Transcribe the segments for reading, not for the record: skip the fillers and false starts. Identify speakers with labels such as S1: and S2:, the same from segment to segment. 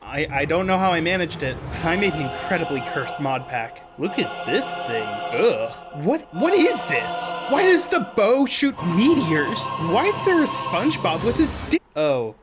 S1: I don't know how I managed it. I made an incredibly cursed mod pack. Look at this thing. Ugh. What is this? Why does the bow shoot meteors? Why is there a SpongeBob with his Oh.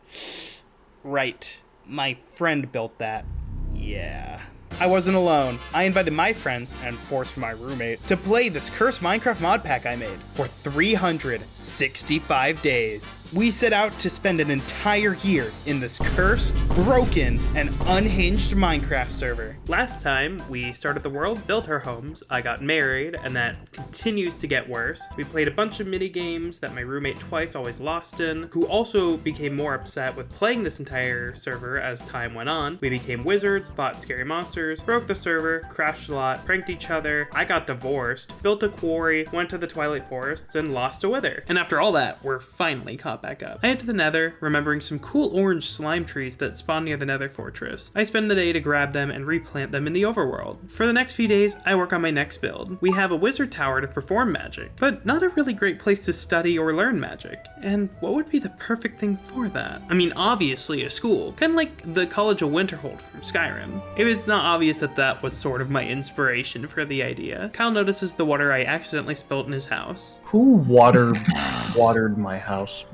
S1: Right. My friend built that. Yeah. I wasn't alone. I invited my friends, and forced my roommate, to play this cursed Minecraft mod pack I made for 365 days. We set out to spend an entire year in this cursed, broken, and unhinged Minecraft server. Last time, we started the world, built our homes, I got married, and that continues to get worse. We played a bunch of mini games that my roommate twice always lost in, who also became more upset with playing this entire server as time went on. We became wizards, fought scary monsters, broke the server, crashed a lot, pranked each other, I got divorced, built a quarry, went to the Twilight Forests, and lost a wither. And after all that, we're finally caught back up. I head to the nether, remembering some cool orange slime trees that spawn near the nether fortress. I spend the day to grab them and replant them in the overworld. For the next few days, I work on my next build. We have a wizard tower to perform magic, but not a really great place to study or learn magic. And what would be the perfect thing for that? I mean, obviously a school, kind of like the College of Winterhold from Skyrim. If it's not obvious that was sort of my inspiration for the idea. Kyle notices the water I accidentally spilled in his house.
S2: Who watered my house?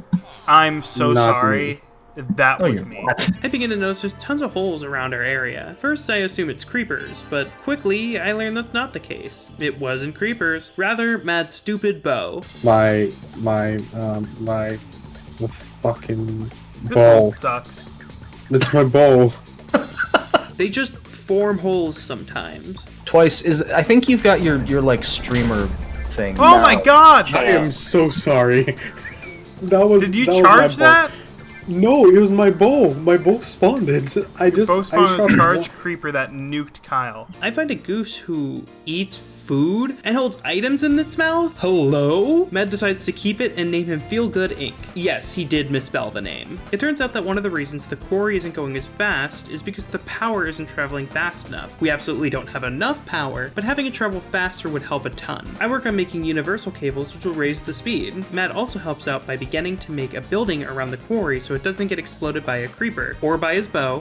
S1: I'm so
S3: Not
S1: sorry. That was
S2: you're
S1: me.
S2: not.
S1: I begin to notice there's tons of holes around our area. First, I assume it's creepers, but quickly I learn that's not the case. It wasn't creepers, rather Mad's stupid bow.
S3: The fucking
S1: This
S3: bow.
S1: world sucks.
S3: It's my bow.
S1: They just form holes sometimes.
S2: Twice I think you've got your like streamer thing.
S1: Oh
S2: now.
S1: my god!
S3: I am so sorry. That was.
S1: Did you
S3: that was
S1: charge
S3: my bow.
S1: that?
S3: No, it was my bow. My bow spawned it.
S1: Bow spawned a
S3: shot
S1: charged creeper that nuked Kyle. I find a goose who eats food and holds items in its mouth? Hello? Med decides to keep it and name him Feelgood Inc. Yes, he did misspell the name. It turns out that one of the reasons the quarry isn't going as fast is because the power isn't traveling fast enough. We absolutely don't have enough power, but having it travel faster would help a ton. I work on making universal cables which will raise the speed. Matt also helps out by beginning to make a building around the quarry so it doesn't get exploded by a creeper, or by his bow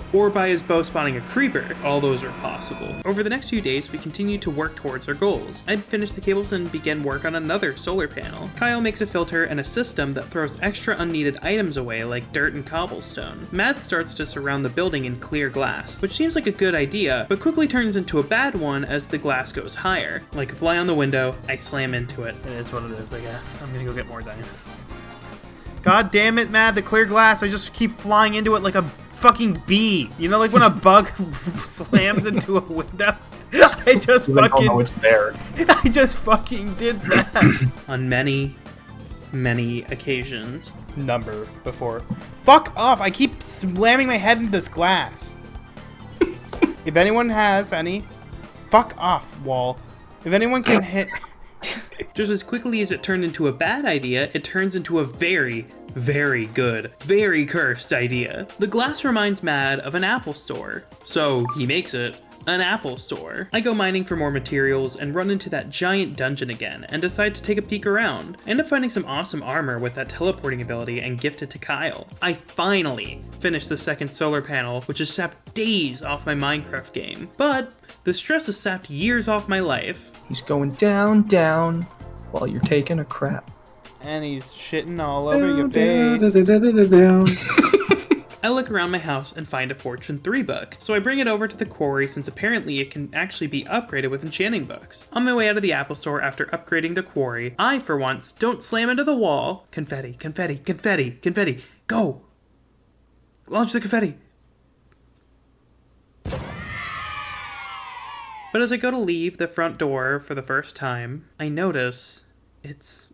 S1: spawning a creeper. All those are possible. Over the next few days, we continue to work towards our goals. I'd finish the cables and begin work on another solar panel. Kyle makes a filter and a system that throws extra unneeded items away like dirt and cobblestone. Matt starts to surround the building in clear glass, which seems like a good idea, but quickly turns into a bad one as the glass goes higher. Like a fly on the window, I slam into it. It is what it is, I guess. I'm gonna go get more diamonds. God damn it, Matt, the clear glass, I just keep flying into it like a fucking bee. You know, like when a bug slams into a window? I just fucking
S2: know it's there.
S1: I just fucking did that. On many occasions. Number before. Fuck off, I keep slamming my head into this glass. If anyone has any, fuck off, wall. If anyone can hit... Just as quickly as it turned into a bad idea, it turns into a very, very good, very cursed idea. The glass reminds Mad of an Apple store, so he makes it an Apple store. I go mining for more materials and run into that giant dungeon again and decide to take a peek around. I end up finding some awesome armor with that teleporting ability and gift it to Kyle. I finally finished the second solar panel, which has sapped days off my Minecraft game. But the stress has sapped years off my life.
S2: He's going down, down, while you're taking a crap.
S1: And he's shitting all over your face. I look around my house and find a Fortune 3 book, so I bring it over to the quarry since apparently it can actually be upgraded with enchanting books. On my way out of the Apple store after upgrading the quarry, I, for once, don't slam into the wall. Confetti, confetti, confetti, confetti, go! Launch the confetti! But as I go to leave the front door for the first time, I notice it's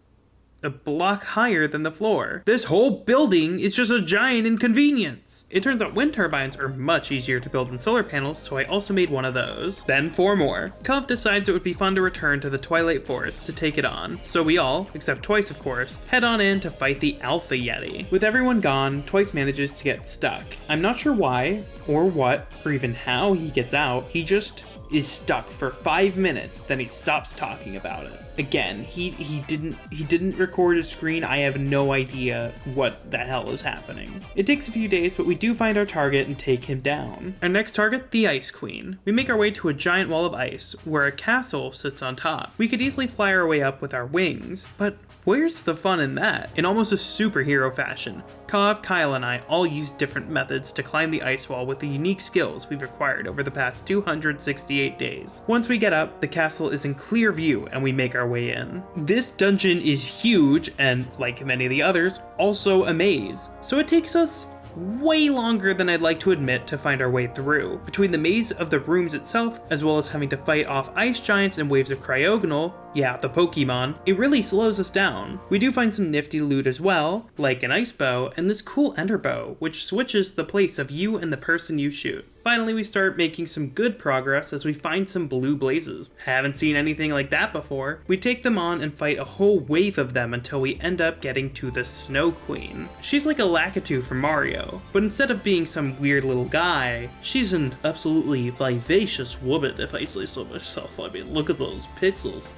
S1: a block higher than the floor. This whole building is just a giant inconvenience. It turns out wind turbines are much easier to build than solar panels, so I also made one of those. Then 4 more. Cov decides it would be fun to return to the Twilight Forest to take it on, so we all, except Twice of course, head on in to fight the Alpha Yeti. With everyone gone, Twice manages to get stuck. I'm not sure why, or what, or even how he gets out. He just is stuck for 5 minutes, then he stops talking about it. Again, he didn't record his screen. I have no idea what the hell is happening. It takes a few days, but we do find our target and take him down. Our next target, the Ice Queen. We make our way to a giant wall of ice where a castle sits on top. We could easily fly our way up with our wings, but where's the fun in that? In almost a superhero fashion, Kav, Kyle, and I all use different methods to climb the ice wall with the unique skills we've acquired over the past 268 days. Once we get up, the castle is in clear view and we make our way in. This dungeon is huge and, like many of the others, also a maze. So it takes us way longer than I'd like to admit to find our way through. Between the maze of the rooms itself, as well as having to fight off ice giants and waves of cryogonal, yeah, the Pokemon, it really slows us down. We do find some nifty loot as well, like an ice bow and this cool ender bow, which switches the place of you and the person you shoot. Finally, we start making some good progress as we find some blue blazes. Haven't seen anything like that before. We take them on and fight a whole wave of them until we end up getting to the Snow Queen. She's like a Lakitu from Mario, but instead of being some weird little guy, she's an absolutely vivacious woman, if I say so myself. I mean, look at those pixels.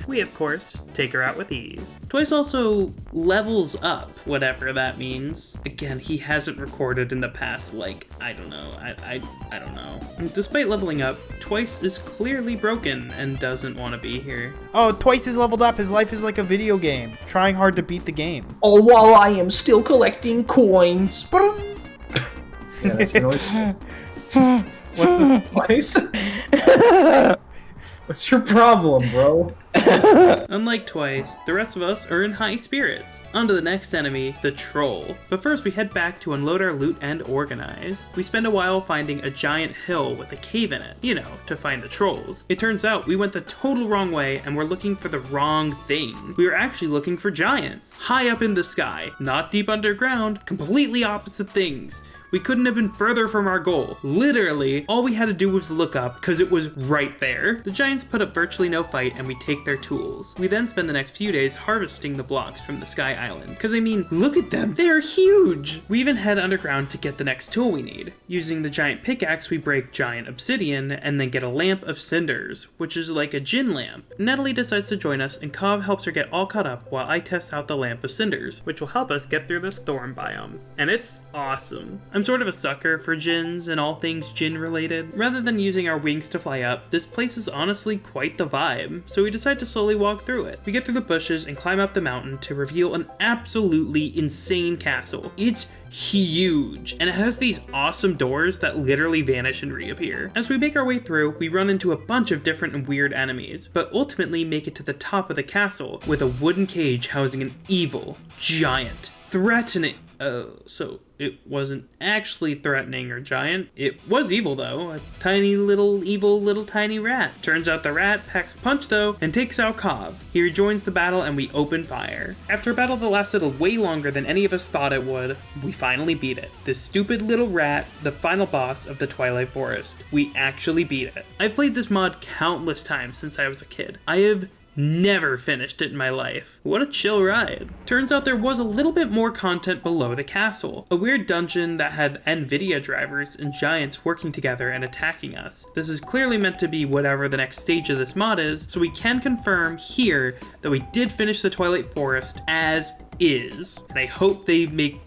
S1: We, of course, take her out with ease. Twice also levels up, whatever that means. Again, he hasn't recorded in the past, like, I don't know. I don't know. Despite leveling up, Twice is clearly broken and doesn't want to be here.
S4: Oh, Twice is leveled up. His life is like a video game, trying hard to beat the game.
S2: All while I am still collecting coins. Yeah, that's the noise.
S4: What's the...
S2: Twice? What's your problem, bro?
S1: Unlike Twice, the rest of us are in high spirits. On to the next enemy, the Troll. But first we head back to unload our loot and organize. We spend a while finding a giant hill with a cave in it, you know, to find the trolls. It turns out we went the total wrong way and we're looking for the wrong thing. We were actually looking for giants, high up in the sky, not deep underground, completely opposite things. We couldn't have been further from our goal. Literally, all we had to do was look up because it was right there. The giants put up virtually no fight and we take their tools. We then spend the next few days harvesting the blocks from the Sky Island. Because I mean, look at them, they're huge! We even head underground to get the next tool we need. Using the giant pickaxe, we break giant obsidian and then get a lamp of cinders, which is like a gin lamp. Natalie decides to join us and Kav helps her get all caught up while I test out the lamp of cinders, which will help us get through this thorn biome. And it's awesome. I'm sort of a sucker for gins and all things gin related. Rather than using our wings to fly up, this place is honestly quite the vibe, so we decide to slowly walk through it. We get through the bushes and climb up the mountain to reveal an absolutely insane castle. It's huge, and it has these awesome doors that literally vanish and reappear. As we make our way through, we run into a bunch of different and weird enemies, but ultimately make it to the top of the castle with a wooden cage housing an evil, giant, threatening... so it wasn't actually threatening or giant. It was evil though, a tiny little evil little tiny rat. Turns out the rat packs a punch though and takes out Kav. He rejoins the battle and we open fire. After a battle that lasted way longer than any of us thought it would, we finally beat it. This stupid little rat, the final boss of the Twilight Forest. We actually beat it. I've played this mod countless times since I was a kid. I have never finished it in my life. What a chill ride. Turns out there was a little bit more content below the castle. A weird dungeon that had NVIDIA drivers and giants working together and attacking us. This is clearly meant to be whatever the next stage of this mod is, so we can confirm here that we did finish the Twilight Forest as is. And I hope they make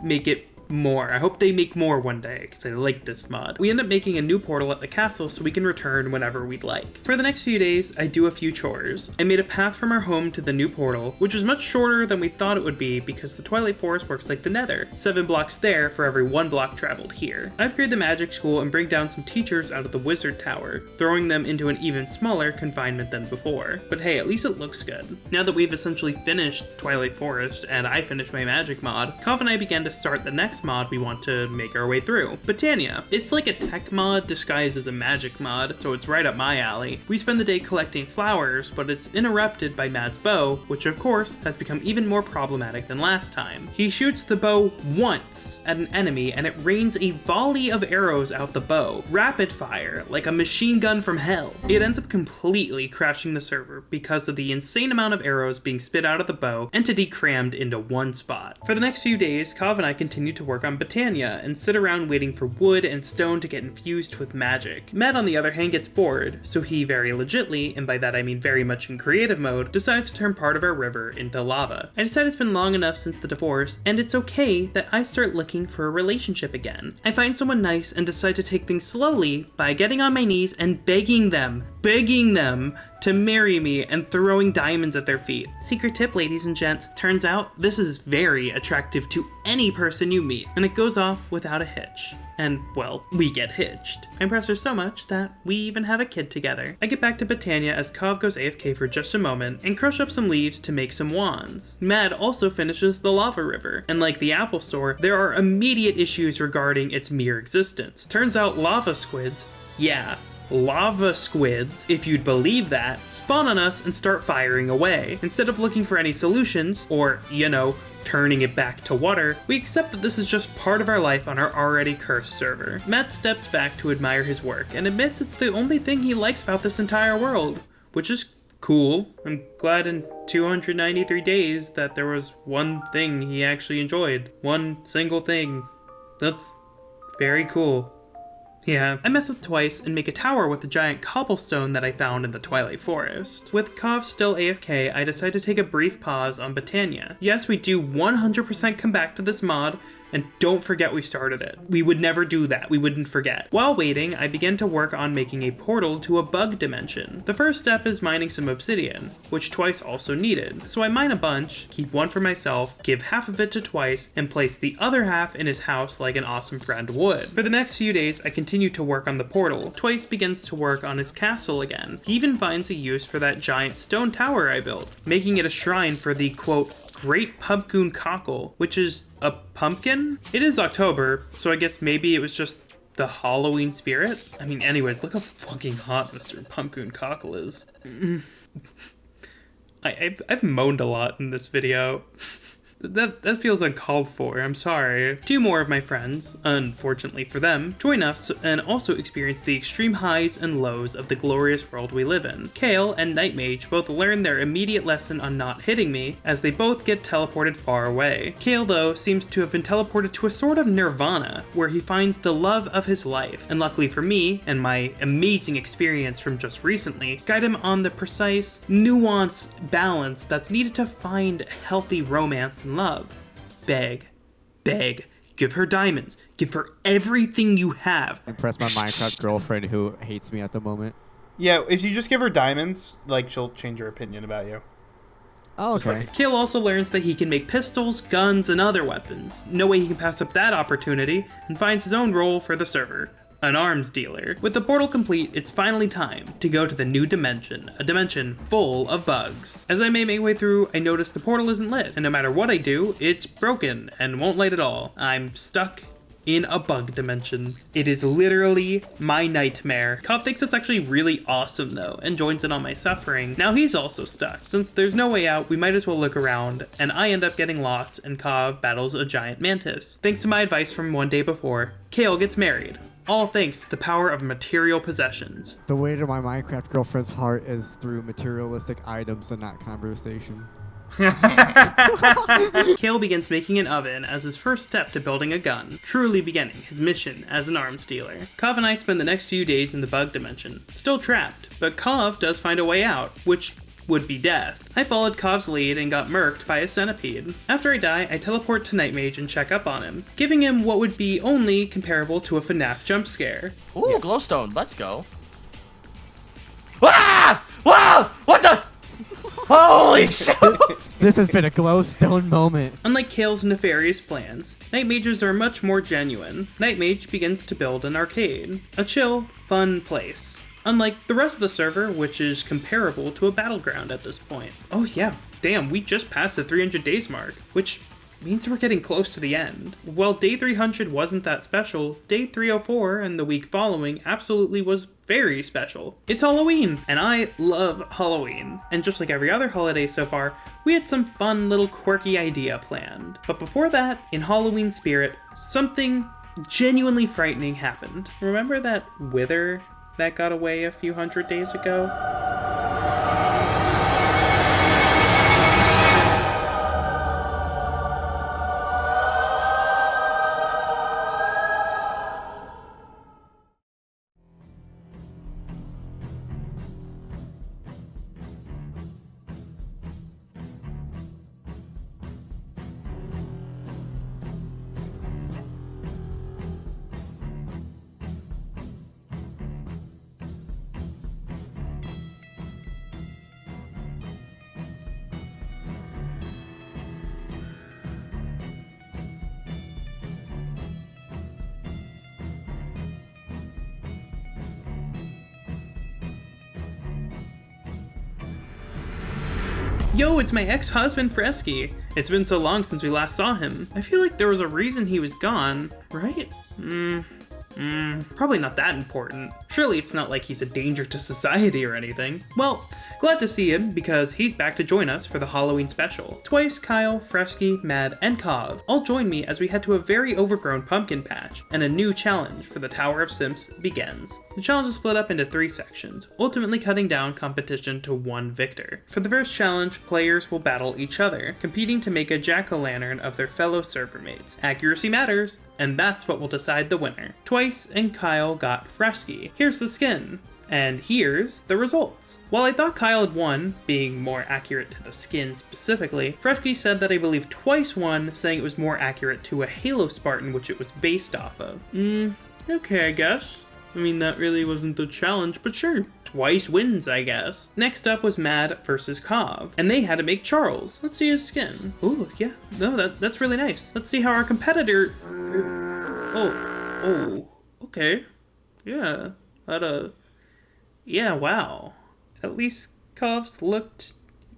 S1: it more. I hope they make more one day because I like this mod. We end up making a new portal at the castle so we can return whenever we'd like. For the next few days, I do a few chores. I made a path from our home to the new portal, which was much shorter than we thought it would be because the Twilight Forest works like the Nether. 7 blocks there for every 1 block traveled here. I upgrade the magic school and bring down some teachers out of the wizard tower, throwing them into an even smaller confinement than before. But hey, at least it looks good. Now that we've essentially finished Twilight Forest and I finished my magic mod, Kav and I began to start the next mod we want to make our way through, Botania. It's like a tech mod disguised as a magic mod, so it's right up my alley. We spend the day collecting flowers, but it's interrupted by Mad's bow, which of course has become even more problematic than last time. He shoots the bow once at an enemy and it rains a volley of arrows out the bow, rapid fire, like a machine gun from hell. It ends up completely crashing the server because of the insane amount of arrows being spit out of the bow, entity crammed into one spot. For the next few days, Kav and I continue to work work on Botania and sit around waiting for wood and stone to get infused with magic. Med, on the other hand, gets bored, so he very legitly, and by that I mean very much in creative mode, decides to turn part of our river into lava. I decide it's been long enough since the divorce, and it's okay that I start looking for a relationship again. I find someone nice and decide to take things slowly by getting on my knees and begging them to marry me and throwing diamonds at their feet. Secret tip, ladies and gents, turns out this is very attractive to any person you meet, and it goes off without a hitch. And, well, we get hitched. I impress her so much that we even have a kid together. I get back to Botania as Kov goes AFK for just a moment and crush up some leaves to make some wands. Mad also finishes the lava river, and like the Apple Store, there are immediate issues regarding its mere existence. Turns out lava squids, lava squids, if you'd believe that, spawn on us and start firing away. Instead of looking for any solutions, or, turning it back to water, we accept that this is just part of our life on our already cursed server. Matt steps back to admire his work and admits it's the only thing he likes about this entire world, which is cool. I'm glad in 293 days that there was one thing he actually enjoyed. One single thing. That's very cool. Yeah, I mess with twice and make a tower with the giant cobblestone that I found in the Twilight Forest. With Kov still AFK, I decide to take a brief pause on Botania. Yes, we do 100% come back to this mod, and don't forget we started it. We would never do that, we wouldn't forget. While waiting, I begin to work on making a portal to a bug dimension. The first step is mining some obsidian, which Twice also needed. So I mine a bunch, keep one for myself, give half of it to Twice, and place the other half in his house like an awesome friend would. For the next few days, I continue to work on the portal. Twice begins to work on his castle again. He even finds a use for that giant stone tower I built, making it a shrine for the, quote, Great Pumpkin Cockle, which is a pumpkin? It is October, so I guess maybe it was just the Halloween spirit? I mean, anyways, look how fucking hot Mr. Pumpkin Cockle is. I've moaned a lot in this video. That feels uncalled for, I'm sorry. Two more of my friends, unfortunately for them, join us and also experience the extreme highs and lows of the glorious world we live in. Kale and Night Mage both learn their immediate lesson on not hitting me, as they both get teleported far away. Kale, though, seems to have been teleported to a sort of nirvana, where he finds the love of his life, and luckily for me, and my amazing experience from just recently, guide him on the precise, nuanced balance that's needed to find healthy romance and love. Beg, give her diamonds, give her everything you have.
S5: Impress my Minecraft girlfriend who hates me at the moment.
S4: Yeah, if you just give her diamonds, like, she'll change her opinion about you.
S5: Oh, okay.
S1: Kale also learns that he can make pistols, guns, and other weapons. No way he can pass up that opportunity, and finds his own role for the server. An arms dealer. With the portal complete, it's finally time to go to the new dimension, a dimension full of bugs. As I make my way through, I notice the portal isn't lit, and no matter what I do, it's broken and won't light at all. I'm stuck in a bug dimension. It is literally my nightmare. Kov thinks it's actually really awesome though, and joins in on my suffering. Now he's also stuck. Since there's no way out, we might as well look around, and I end up getting lost, and Kov battles a giant mantis. Thanks to my advice from one day before, Kale gets married. All thanks to the power of material possessions.
S5: The way to my Minecraft girlfriend's heart is through materialistic items and not conversation.
S1: Kale begins making an oven as his first step to building a gun, truly beginning his mission as an arms dealer. Kov and I spend the next few days in the bug dimension, still trapped, but Kov does find a way out, which would be death. I followed Kov's lead and got murked by a centipede. After I die, I teleport to Night Mage and check up on him, giving him what would be only comparable to a FNAF jump scare.
S6: Ooh, yeah. Glowstone, let's go. Ah! Wow! What the? Holy shit!
S5: This has been a glowstone moment.
S1: Unlike Kale's nefarious plans, Night Mages are much more genuine. Night Mage begins to build an arcade, a chill, fun place. Unlike the rest of the server, which is comparable to a battleground at this point. Oh yeah, damn, we just passed the 300 days mark, which means we're getting close to the end. While day 300 wasn't that special, day 304 and the week following absolutely was very special. It's Halloween, and I love Halloween. And just like every other holiday so far, we had some fun little quirky idea planned. But before that, in Halloween spirit, something genuinely frightening happened. Remember that wither that got away a few hundred days ago? Yo, it's my ex-husband Fresky. It's been so long since we last saw him. I feel like there was a reason he was gone, right? Probably not that important. Surely it's not like he's a danger to society or anything. Well, glad to see him because he's back to join us for the Halloween special. Twice, Kyle, Fresky, Mad, and Kov all join me as we head to a very overgrown pumpkin patch, and a new challenge for the Tower of Simps begins. The challenge is split up into 3 sections, ultimately cutting down competition to 1 victor. For the first challenge, players will battle each other, competing to make a jack-o'-lantern of their fellow server mates. Accuracy matters, and that's what will decide the winner. Twice and Kyle got Fresky. Here's the skin. And here's the results. While I thought Kyle had won, being more accurate to the skin specifically, Fresky said that I believe Twice won, saying it was more accurate to a Halo Spartan, which it was based off of. Okay, I guess. I mean, that really wasn't the challenge, but sure. Twice wins, I guess. Next up was Mad versus Kov, and they had to make Charles. Let's see his skin. Ooh, yeah. No, that's really nice. Let's see how our competitor... Oh, okay. Yeah, yeah, wow. At least Kov's looked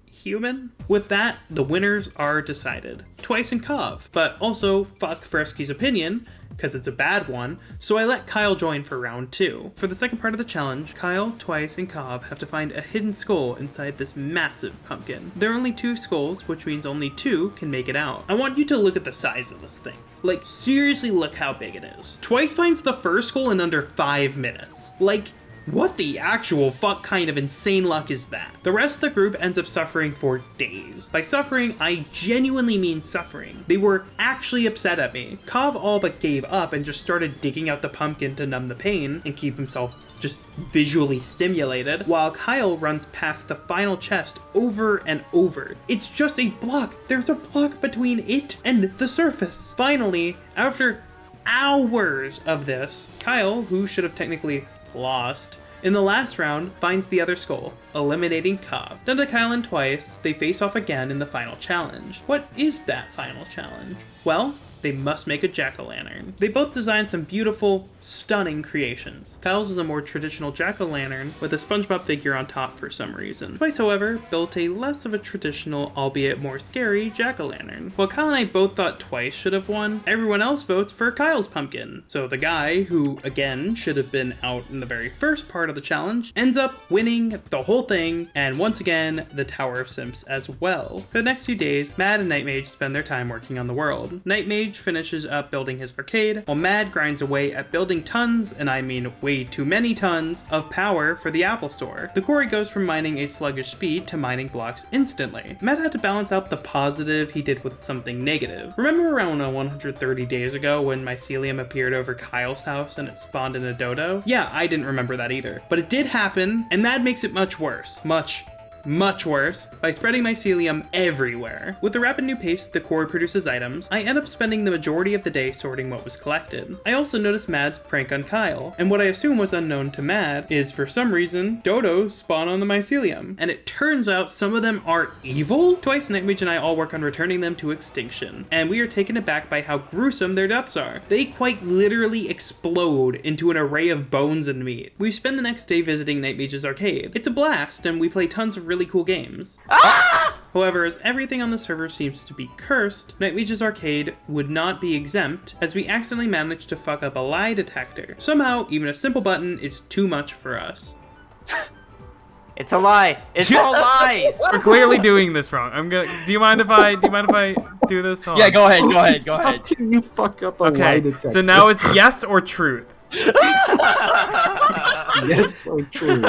S1: human. With that, the winners are decided. Twice and Kov, but also fuck Fresky's opinion, because it's a bad one, so I let Kyle join for round 2. For the second part of the challenge, Kyle, Twice, and Kov have to find a hidden skull inside this massive pumpkin. There are only 2 skulls, which means only 2 can make it out. I want you to look at the size of this thing. Like, seriously look how big it is. Twice finds the first skull in under 5 minutes. Like, what the actual fuck kind of insane luck is that? The rest of the group ends up suffering for days. By suffering, I genuinely mean suffering. They were actually upset at me. Kov all but gave up and just started digging out the pumpkin to numb the pain and keep himself just visually stimulated, while Kyle runs past the final chest over and over. It's just a block. There's a block between it and the surface. Finally, after hours of this, Kyle, who should have technically lost in the last round, finds the other skull, eliminating Kov. Done to Kyle and Twice, they face off again in the final challenge. What is that final challenge? Well, they must make a jack-o'-lantern. They both designed some beautiful, stunning creations. Kyle's is a more traditional jack-o'-lantern with a SpongeBob figure on top for some reason. Twice, however, built a less of a traditional, albeit more scary, jack-o'-lantern. While Kyle and I both thought Twice should have won, everyone else votes for Kyle's pumpkin. So the guy, who again should have been out in the very first part of the challenge, ends up winning the whole thing, and once again, the Tower of Simps as well. For the next few days, Mad and Nightmage spend their time working on the world. Nightmage finishes up building his arcade, while Mad grinds away at building tons, and I mean way too many tons, of power for the Apple Store. The quarry goes from mining a sluggish speed to mining blocks instantly. Mad had to balance out the positive he did with something negative. Remember around 130 days ago when mycelium appeared over Kyle's house and it spawned in a dodo? Yeah, I didn't remember that either. But it did happen, and Mad makes it much worse. Much worse, by spreading mycelium everywhere. With the rapid new pace the core produces items, I end up spending the majority of the day sorting what was collected. I also noticed Mad's prank on Kyle, and what I assume was unknown to Mad is, for some reason, dodos spawn on the mycelium, and it turns out some of them are evil? Twice, Nightmage and I all work on returning them to extinction, and we are taken aback by how gruesome their deaths are. They quite literally explode into an array of bones and meat. We spend the next day visiting Nightmage's arcade. It's a blast, and we play tons of really cool games. However, as everything on the server seems to be cursed, Nightmage's arcade would not be exempt, as we accidentally managed to fuck up a lie detector. Somehow, even a simple button is too much for us.
S6: It's a lie. It's all lies.
S7: We're clearly doing this wrong. Do you mind if I do this? Hold
S6: Yeah,
S7: on.
S6: go ahead.
S2: How can you fuck up a lie
S7: Okay,
S2: detector?
S7: so now it's yes or truth.
S2: Yes, so true.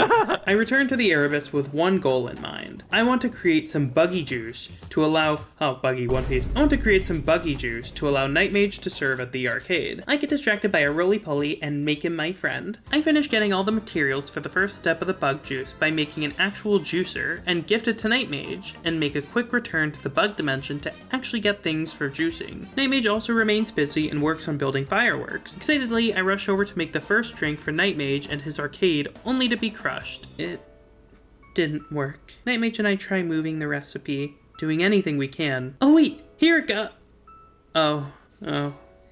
S1: I return to the Erebus with one goal in mind. I want to create some buggy juice to allow... Oh, buggy, One Piece. I want to create some buggy juice to allow Nightmage to serve at the arcade. I get distracted by a roly-poly and make him my friend. I finish getting all the materials for the first step of the bug juice by making an actual juicer and gift it to Nightmage, and make a quick return to the bug dimension to actually get things for juicing. Nightmage also remains busy and works on building fireworks. Excitedly, I rush over to make the first drink for Nightmage and his arcade, only to be crushed. It didn't work. Nightmage and I try moving the recipe, doing anything we can. Oh wait, here it go. Oh,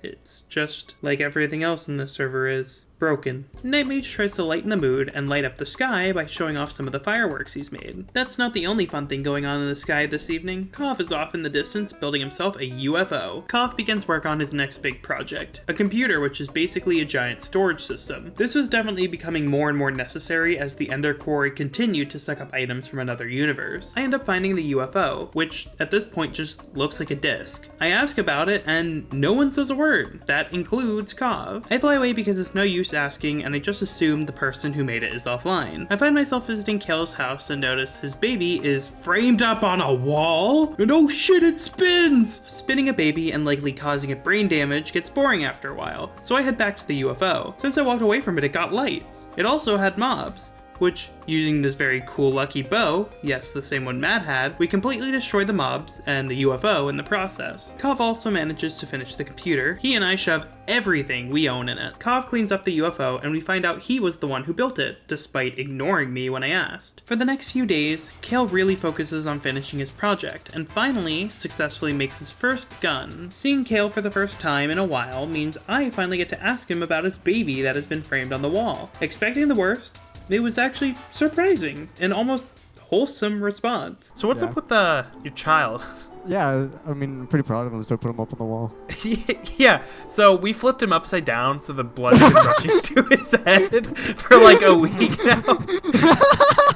S1: It's just like everything else in this server is. Broken. Nightmage tries to lighten the mood and light up the sky by showing off some of the fireworks he's made. That's not the only fun thing going on in the sky this evening. Kov is off in the distance building himself a UFO. Kov begins work on his next big project, a computer which is basically a giant storage system. This was definitely becoming more and more necessary as the Ender Quarry continued to suck up items from another universe. I end up finding the UFO, which at this point just looks like a disc. I ask about it and no one says a word. That includes Kov. I fly away because it's no use asking, and I just assume the person who made it is offline. I find myself visiting Kale's house and notice his baby is framed up on a wall, and oh shit, it spins! Spinning a baby and likely causing it brain damage gets boring after a while, so I head back to the UFO. Since I walked away from it, it got lights. It also had mobs, which, using this very cool lucky bow, yes, the same one Matt had, we completely destroy the mobs and the UFO in the process. Kov also manages to finish the computer. He and I shove everything we own in it. Kov cleans up the UFO and we find out he was the one who built it, despite ignoring me when I asked. For the next few days, Kale really focuses on finishing his project, and finally successfully makes his first gun. Seeing Kale for the first time in a while means I finally get to ask him about his baby that has been framed on the wall. Expecting the worst, it was actually surprising and almost wholesome response.
S7: So what's up with your child?
S5: Yeah, I mean, I'm pretty proud of him, so I put him up on the wall.
S7: Yeah, so we flipped him upside down so the blood is rushing to his head for like a week now.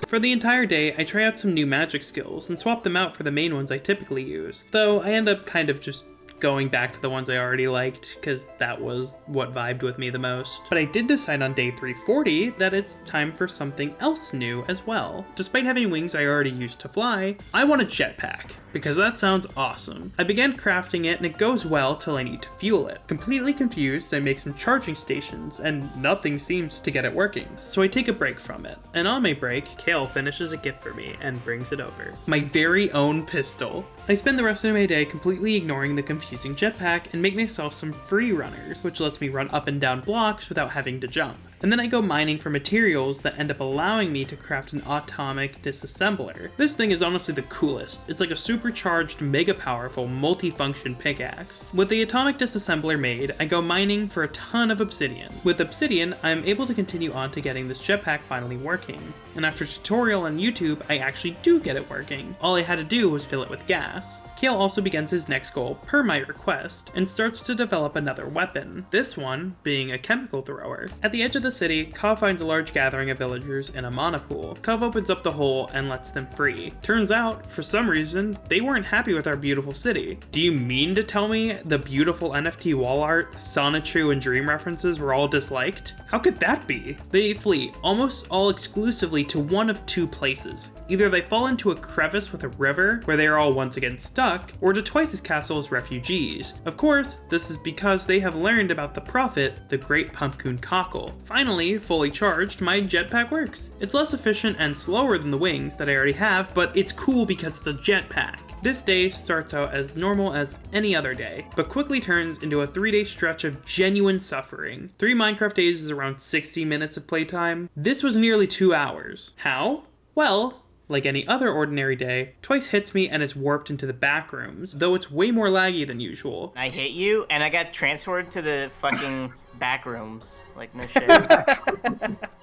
S1: For the entire day, I try out some new magic skills and swap them out for the main ones I typically use, though I end up kind of just going back to the ones I already liked, because that was what vibed with me the most. But I did decide on day 340 that it's time for something else new as well. Despite having wings I already used to fly, I want a jetpack, because that sounds awesome. I began crafting it and it goes well till I need to fuel it. Completely confused, I make some charging stations and nothing seems to get it working. So I take a break from it. And on my break, Kale finishes a gift for me and brings it over. My very own pistol. I spend the rest of my day completely ignoring the confusing jetpack and make myself some free runners, which lets me run up and down blocks without having to jump. And then I go mining for materials that end up allowing me to craft an atomic disassembler. This thing is honestly the coolest. It's like a supercharged, mega powerful, multi-function pickaxe. With the atomic disassembler made, I go mining for a ton of obsidian. With obsidian, I'm able to continue on to getting this jetpack finally working. And after a tutorial on YouTube, I actually do get it working. All I had to do was fill it with gas. Kale also begins his next goal per my request and starts to develop another weapon, this one being a chemical thrower. At the edge of the city, Kov finds a large gathering of villagers in a monopool. Kov opens up the hole and lets them free. Turns out, for some reason, they weren't happy with our beautiful city. Do you mean to tell me the beautiful NFT wall art, Sonichu, and Dream references were all disliked? How could that be? They flee, almost all exclusively to one of two places. Either they fall into a crevice with a river, where they are all once again stuck, or to Twice's castle as refugees. Of course, this is because they have learned about the prophet, the Great Pumpkin Cockle. Finally, fully charged, my jetpack works. It's less efficient and slower than the wings that I already have, but it's cool because it's a jetpack. This day starts out as normal as any other day, but quickly turns into a 3-day stretch of genuine suffering. 3 Minecraft days is around 60 minutes of playtime. This was nearly 2 hours. How? Well, like any other ordinary day, Twice hits me and is warped into the back rooms, though it's way more laggy than usual.
S6: I hit you, and I got transferred to the fucking back rooms. Like, no shit.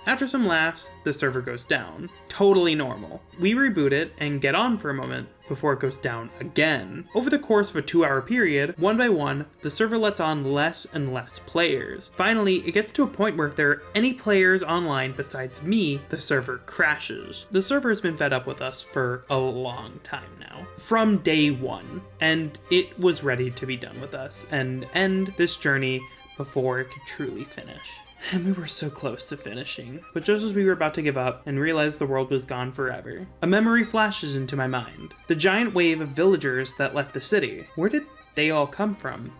S1: After some laughs, the server goes down. Totally normal. We reboot it and get on for a moment before it goes down again. Over the course of a 2-hour period, one by one, the server lets on less and less players. Finally, it gets to a point where if there are any players online besides me, the server crashes. The server has been fed up with us for a long time now. From day 1. And it was ready to be done with us and end this journey before it could truly finish. And we were so close to finishing. But just as we were about to give up and realize the world was gone forever, a memory flashes into my mind. The giant wave of villagers that left the city. Where did they all come from?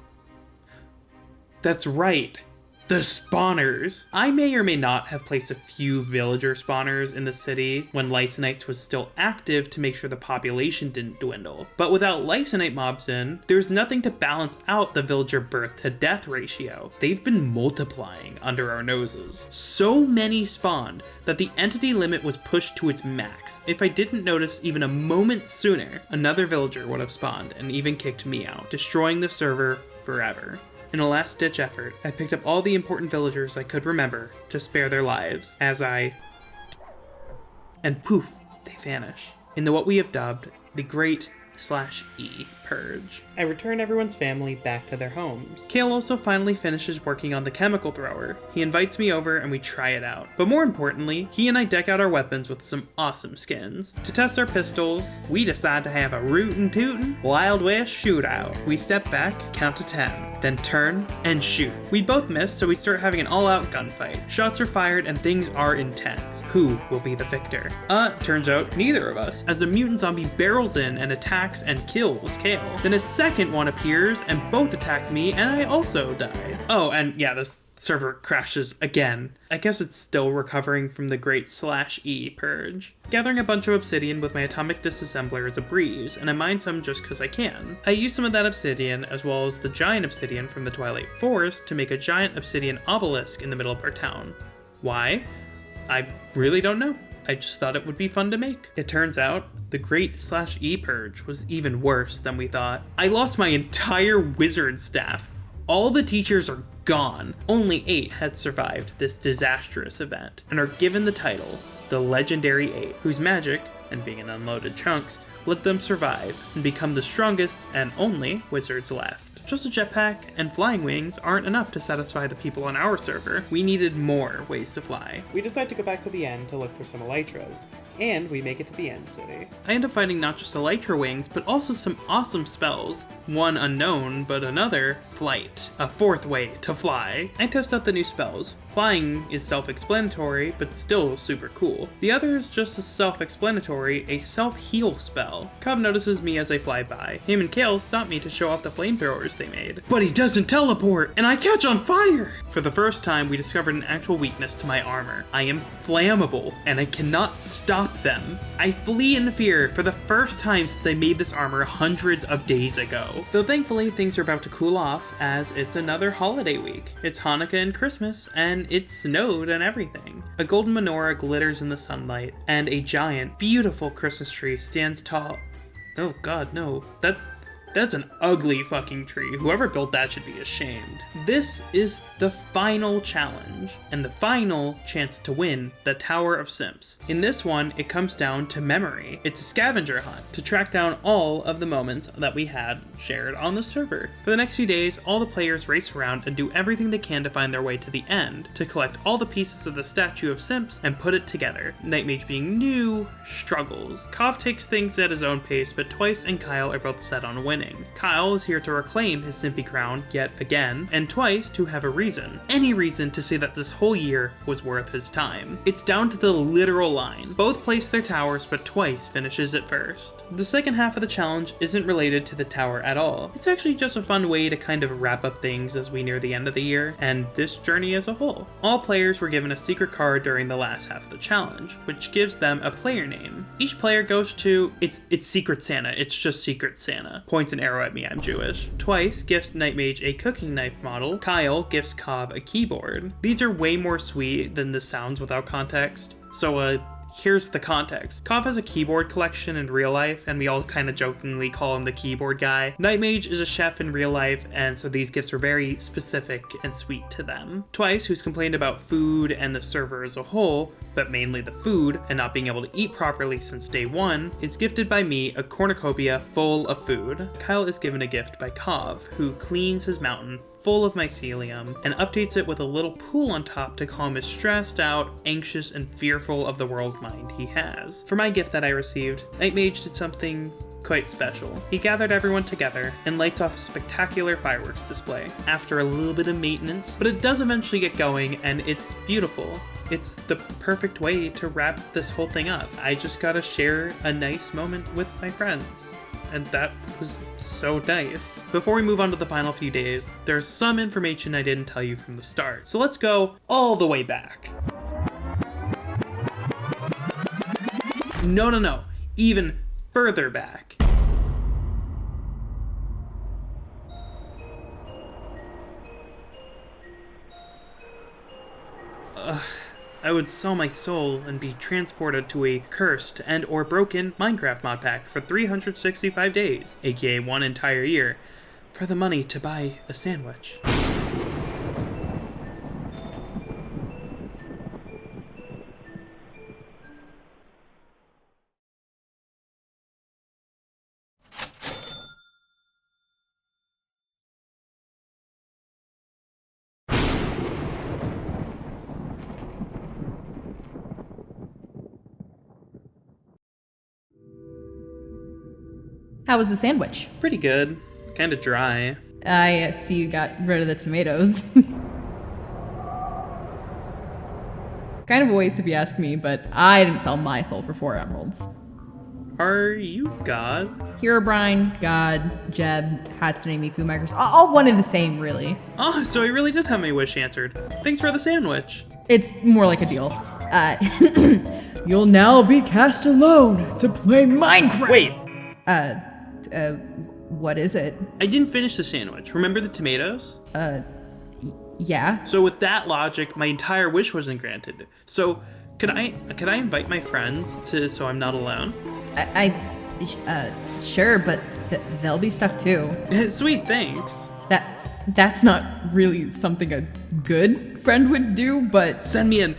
S1: That's right. The spawners. I may or may not have placed a few villager spawners in the city when Lysinites was still active to make sure the population didn't dwindle. But without Lysinite mobs in, there's nothing to balance out the villager birth to death ratio. They've been multiplying under our noses. So many spawned that the entity limit was pushed to its max. If I didn't notice even a moment sooner, another villager would have spawned and even kicked me out, destroying the server forever. In a last-ditch effort, I picked up all the important villagers I could remember to spare their lives, and poof, they vanish. In the what we have dubbed the Great/E Purge. I return everyone's family back to their homes. Kale also finally finishes working on the chemical thrower. He invites me over and we try it out. But more importantly, he and I deck out our weapons with some awesome skins. To test our pistols, we decide to have a rootin' tootin' Wild West shootout. We step back, count to 10, then turn and shoot. We both miss, so we start having an all-out gunfight. Shots are fired and things are intense. Who will be the victor? Turns out neither of us, as a mutant zombie barrels in and attacks and kills Kale. Then a second one appears and both attack me and I also die. Oh, and yeah, this server crashes again. I guess it's still recovering from the Great/E Purge. Gathering a bunch of obsidian with my atomic disassembler is a breeze, and I mine some just cause I can. I use some of that obsidian as well as the giant obsidian from the Twilight Forest to make a giant obsidian obelisk in the middle of our town. Why? I really don't know. I just thought it would be fun to make. It turns out, the Great/E Purge was even worse than we thought. I lost my entire wizard staff. All the teachers are gone. Only 8 had survived this disastrous event and are given the title, the Legendary 8, whose magic, and being in unloaded chunks, let them survive and become the strongest and only wizards left. Just a jetpack and flying wings aren't enough to satisfy the people on our server. We needed more ways to fly. We decide to go back to the end to look for some elytras, and we make it to the end city. I end up finding not just elytra wings, but also some awesome spells. One unknown, but another, flight. A 4th way to fly. I test out the new spells. Flying is self-explanatory, but still super cool. The other is just as self-explanatory, a self-heal spell. Cobb notices me as I fly by. Him and Kale stop me to show off the flamethrowers they made. But he doesn't teleport, and I catch on fire! For the first time, we discovered an actual weakness to my armor. I am flammable, and I cannot stop them. I flee in fear for the first time since I made this armor hundreds of days ago. Though thankfully, things are about to cool off, as it's another holiday week. It's Hanukkah and Christmas, and it snowed and everything. A golden menorah glitters in the sunlight, and a giant, beautiful Christmas tree stands tall. Oh god, no. That's an ugly fucking tree. Whoever built that should be ashamed. This is the final challenge, and the final chance to win the Tower of Simps. In this one, it comes down to memory. It's a scavenger hunt to track down all of the moments that we had shared on the server. For the next few days, all the players race around and do everything they can to find their way to the end, to collect all the pieces of the statue of Simps and put it together. Nightmage being new, struggles. Kov takes things at his own pace, but Twice and Kyle are both set on winning. Kyle is here to reclaim his Simpy crown yet again, and Twice to have a reason. Any reason to say that this whole year was worth his time. It's down to the literal line. Both place their towers, but Twice finishes it first. The second half of the challenge isn't related to the tower at all. It's actually just a fun way to kind of wrap up things as we near the end of the year, and this journey as a whole. All players were given a secret card during the last half of the challenge, which gives them a player name. Each player goes to, it's Secret Santa, it's just Secret Santa. Points an arrow at me, I'm Jewish. Twice gifts Nightmage a cooking knife model. Kyle gifts Cobb a keyboard. These are way more sweet than the sounds without context. So, here's the context. Kov has a keyboard collection in real life, and we all kind of jokingly call him the keyboard guy. Nightmage is a chef in real life, and so these gifts are very specific and sweet to them. Twice, who's complained about food and the server as a whole, but mainly the food, and not being able to eat properly since day 1, is gifted by me a cornucopia full of food. Kyle is given a gift by Kov, who cleans his mountain full of mycelium and updates it with a little pool on top to calm his stressed out, anxious, and fearful of the world mind he has. For my gift that I received, Nightmage did something quite special. He gathered everyone together and lights off a spectacular fireworks display after a little bit of maintenance, but it does eventually get going and it's beautiful. It's the perfect way to wrap this whole thing up. I just gotta share a nice moment with my friends. And that was so nice. Before we move on to the final few days, there's some information I didn't tell you from the start. So let's go all the way back. No. Even further back. I would sell my soul and be transported to a cursed and or broken Minecraft mod pack for 365 days, aka one entire year, for the money to buy a sandwich.
S8: How was the sandwich?
S1: Pretty good. Kind of dry.
S8: I see you got rid of the tomatoes. Kind of a waste if you ask me, but I didn't sell my soul for 4 emeralds.
S1: Are you God?
S8: Herobrine, God, Jeb, Hatsune Miku, Microsoft, all one and the same, really.
S1: Oh, so I really did have my wish answered. Thanks for the sandwich.
S8: It's more like a deal. You'll now be cast alone to play Minecraft.
S1: Wait,
S8: What is it?
S1: I didn't finish the sandwich. Remember the tomatoes?
S8: Yeah.
S1: So with that logic, my entire wish wasn't granted. So could I invite my friends so I'm not alone?
S8: Sure, but they'll be stuck too.
S1: Sweet, thanks.
S8: That's not really something a good friend would do, but
S1: Send me in.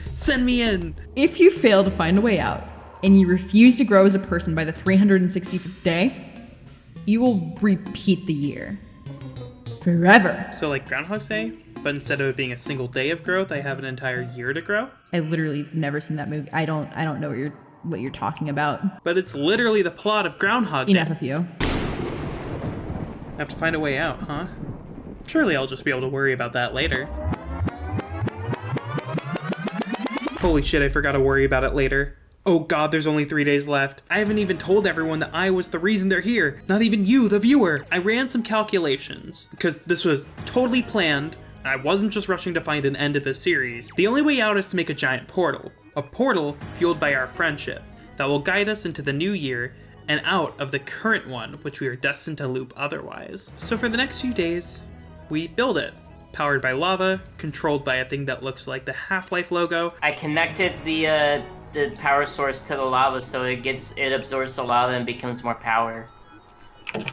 S8: if you fail to find a way out, and you refuse to grow as a person by the 365th day, you will repeat the year. Forever.
S1: So like Groundhog's Day, but instead of it being a single day of growth, I have an entire year to grow?
S8: I literally have never seen that movie. I don't know what you're talking about.
S1: But it's literally the plot of Groundhog Day.
S8: Enough of you.
S1: I have to find a way out, huh? Surely I'll just be able to worry about that later. Holy shit, I forgot to worry about it later. Oh god, there's only 3 days left. I haven't even told everyone that I was the reason they're here. Not even you, the viewer. I ran some calculations, because this was totally planned. I wasn't just rushing to find an end to this series. The only way out is to make a giant portal. A portal fueled by our friendship that will guide us into the new year and out of the current one, which we are destined to loop otherwise. So for the next few days, we build it. Powered by lava, controlled by a thing that looks like the Half-Life logo.
S6: I connected the power source to the lava so it absorbs the lava and becomes more power.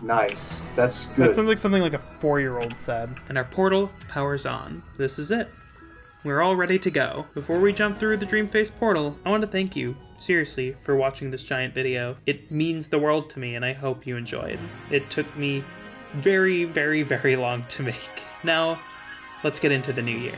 S2: Nice. That's good.
S7: That sounds like something like a 4-year-old said.
S1: And our portal powers on. This is it. We're all ready to go. Before we jump through the Dreamface portal, I want to thank you, seriously, for watching this giant video. It means the world to me, and I hope you enjoyed. It took me very, very, very long to make. Now, let's get into the new year.